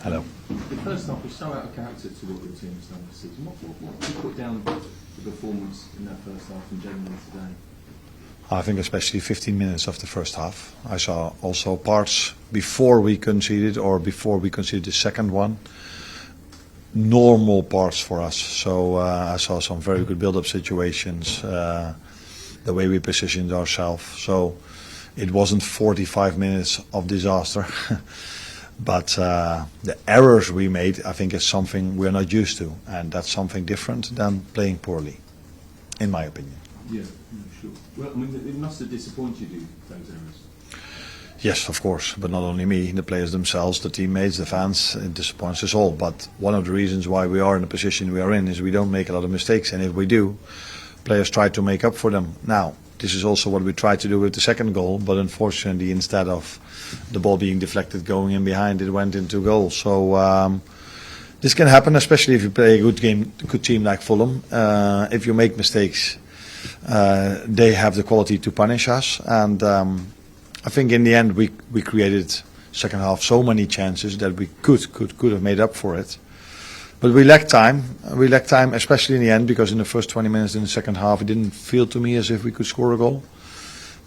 Hello. The first half was so out of character to what your team has done this season. What do you put down the performance in that first half and generally today? I think especially 15 minutes of the first half. I saw also parts before we conceded or before we conceded the second one. Normal parts for us. So I saw some very good build-up situations, the way we positioned ourselves. So it wasn't 45 minutes of disaster. But the errors we made, I think, is something we're not used to. And that's something different than playing poorly, in my opinion. Yeah, sure. Well, I mean, it must have disappointed you, those errors. Yes, of course, but not only me, the players themselves, the teammates, the fans, it disappoints us all. But one of the reasons why we are in the position we are in is we don't make a lot of mistakes, and if we do, players try to make up for them. Now, this is also what we tried to do with the second goal, but unfortunately, instead of the ball being deflected going in behind, it went into goal. So this can happen, especially if you play a good team like Fulham. If you make mistakes, they have the quality to punish us, and I think in the end we created second half so many chances that we could have made up for it. But we lacked time. We lacked time, especially in the end, because in the first 20 minutes in the second half, it didn't feel to me as if we could score a goal.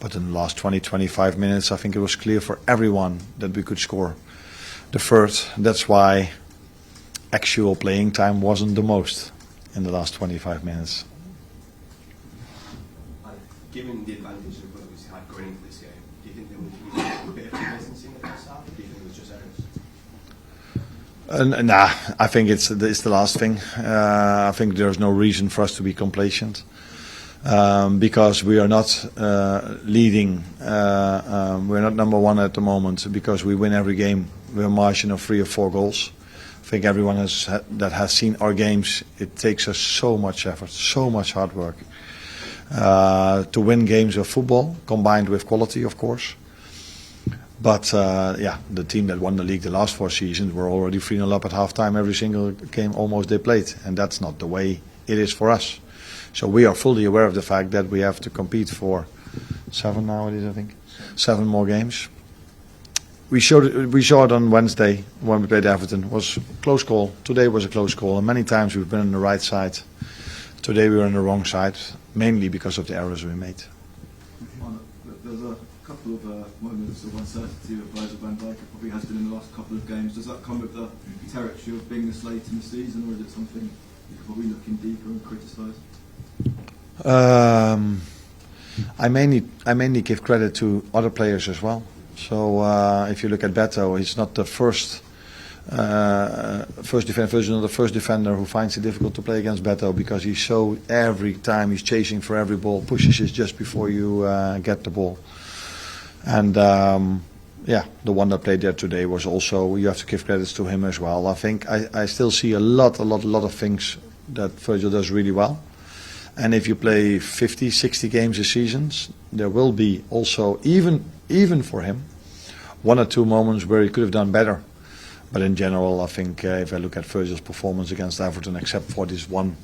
But in the last 20-25 minutes, I think it was clear for everyone that we could score the third. That's why actual playing time wasn't the most in the last 25 minutes. Given the advantage that Fulham had going into this game, do you think there would be a bit of complacency in the first half, or do you think it was just errors? Nah, I think it's the last thing. I think there's no reason for us to be complacent because we are not leading. We're not number one at the moment because we win every game with a margin of 3 or 4 goals. I think everyone that has seen our games, it takes us so much effort, so much hard work to win games of football, combined with quality, of course. But yeah, the team that won the league the last 4 seasons were already 3-0 up at halftime every single game almost they played, and that's not the way it is for us. So we are fully aware of the fact that we have to compete for 7 nowadays, I think, 7 more games. We saw it on Wednesday when we played Everton. It was a close call. Today was a close call, and many times we've been on the right side. Today we were on the wrong side, mainly because of the errors we made. There's a couple of moments of uncertainty with Virgil van Dijk. It probably has been in the last couple of games. Does that come with the territory of being this late in the season, or is it something you could probably look in deeper and criticise? I mainly give credit to other players as well. So if you look at Beto, he's not the first defender who finds it difficult to play against Beto, because he's so, every time he's chasing for every ball, pushes it just before you get the ball. And yeah, the one that played there today was also, you have to give credits to him as well. I think I still see a lot of things that Virgil does really well. And if you play 50, 60 games a season, there will be also, even for him, 1 or 2 moments where he could have done better. But in general, I think if I look at Virgil's performance against Everton, except for this one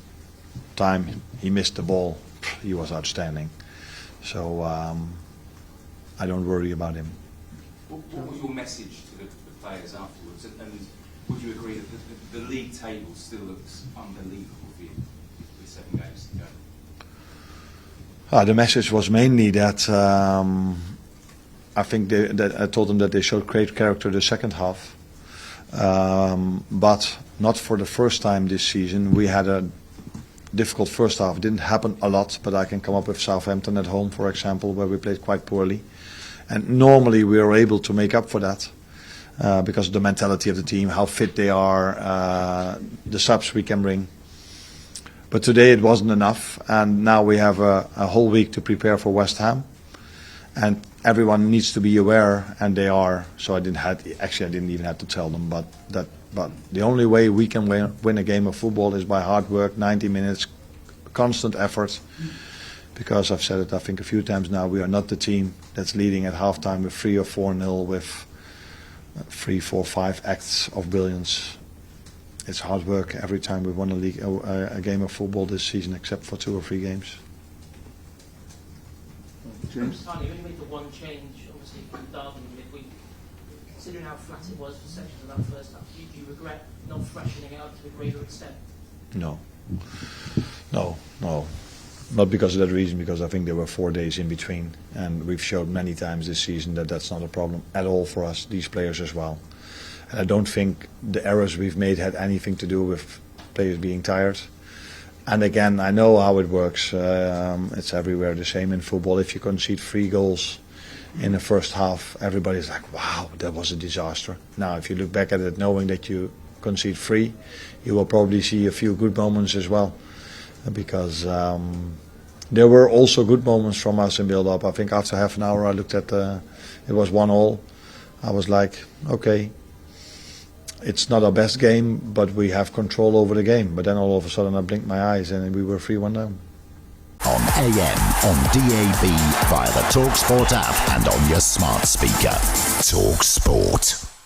time he missed the ball, he was outstanding. So I don't worry about him. What was your message to the players afterwards? And would you agree that the league table still looks unbelievable for you with 7 games to go? The message was mainly that I think that I told them that they showed great character the second half. But not for the first time this season. We had a difficult first half. It didn't happen a lot, but I can come up with Southampton at home, for example, where we played quite poorly. And normally we are able to make up for that because of the mentality of the team, how fit they are, the subs we can bring. But today it wasn't enough, and now we have a whole week to prepare for West Ham. And everyone needs to be aware, and they are. So I didn't even have to tell them. But the only way we can win a game of football is by hard work, 90 minutes, constant effort. Because I've said it, I think, a few times now, we are not the team that's leading at halftime with 3 or 4-0 with 3, 4, 5 acts of brilliance. It's hard work every time we won a game of football this season, except for 2 or 3 games. James? Finally, you only made the one change, obviously, from Derby midweek. considering how flat it was for sections of that first half, do you regret not freshening it up to a greater extent? No. Not because of that reason, because I think there were 4 days in between, and we've showed many times this season that that's not a problem at all for us, these players as well. And I don't think the errors we've made had anything to do with players being tired. And again, I know how it works. It's everywhere the same in football. If you concede 3 goals in the first half, everybody's like, wow, that was a disaster. Now, if you look back at it knowing that you concede 3, you will probably see a few good moments as well. Because there were also good moments from us in build-up. I think after half an hour I looked at it was 1-1. I was like, okay, it's not our best game, but we have control over the game. But then all of a sudden I blinked my eyes and we were 3-1 down. On AM, on DAB, via the talkSPORT app and on your smart speaker. talkSPORT.